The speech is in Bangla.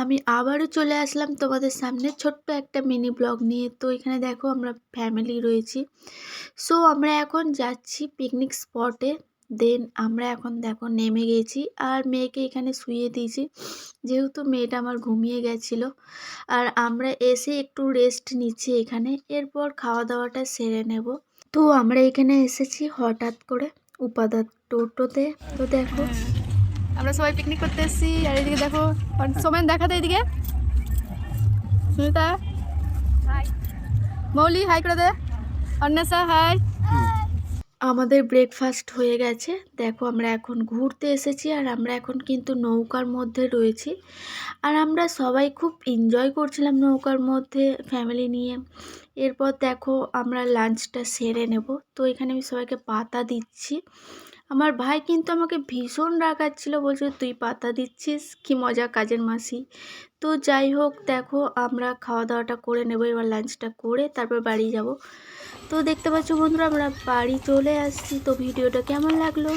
আমি আবারও চলে আসলাম তোমাদের সামনে ছোট্ট একটা মিনি ব্লগ নিয়ে। তো এখানে দেখো আমরা ফ্যামিলি রয়েছি। সো আমরা এখন যাচ্ছি পিকনিক স্পটে। দেন আমরা এখন দেখো নেমে গেছি আর মেয়েকে এখানে শুইয়ে দিয়েছি, যেহেতু মেয়েটা আমার ঘুমিয়ে গেছিলো। আর আমরা এসে একটু রেস্ট নিচ্ছি এখানে, এরপর খাওয়া দাওয়াটা সেরে নেব। তো আমরা এখানে এসেছি হঠাৎ করে উপাদার টোটোতে। তো দেখো আমরা সবাই পিকনিক করতে এসেছি। আর এদিকে দেখো সোমেন, দেখাতে এদিকে সুনিতা, মৌলি হাই করে দে, অন্বেষা হাই। আমাদের ব্রেকফাস্ট হয়ে গেছে। দেখো আমরা এখন ঘুরতে এসেছি আর আমরা এখন কিন্তু নৌকার মধ্যে রয়েছি। আর আমরা সবাই খুব এনজয় করছিলাম নৌকার মধ্যে ফ্যামিলি নিয়ে। এরপর দেখো আমরা লাঞ্চটা সেরে নেব। তো এখানে আমি সবাইকে পাতা দিচ্ছি। আমার ভাই কিন্তু আমাকে ভীষণ রাগাচ্ছিল, বলছে তুই পাতা দিচ্ছিস, কি মজা কাজের মাসি। তো যাই হোক, দেখো আমরা খাওয়া দাওয়াটা করে নেব, এবার লাঞ্চটা করে তারপর বাড়ি যাব। তো দেখতে পাচ্ছ বন্ধুরা, আমরা বাড়ি চলে আসছি। তো ভিডিওটা কেমন লাগলো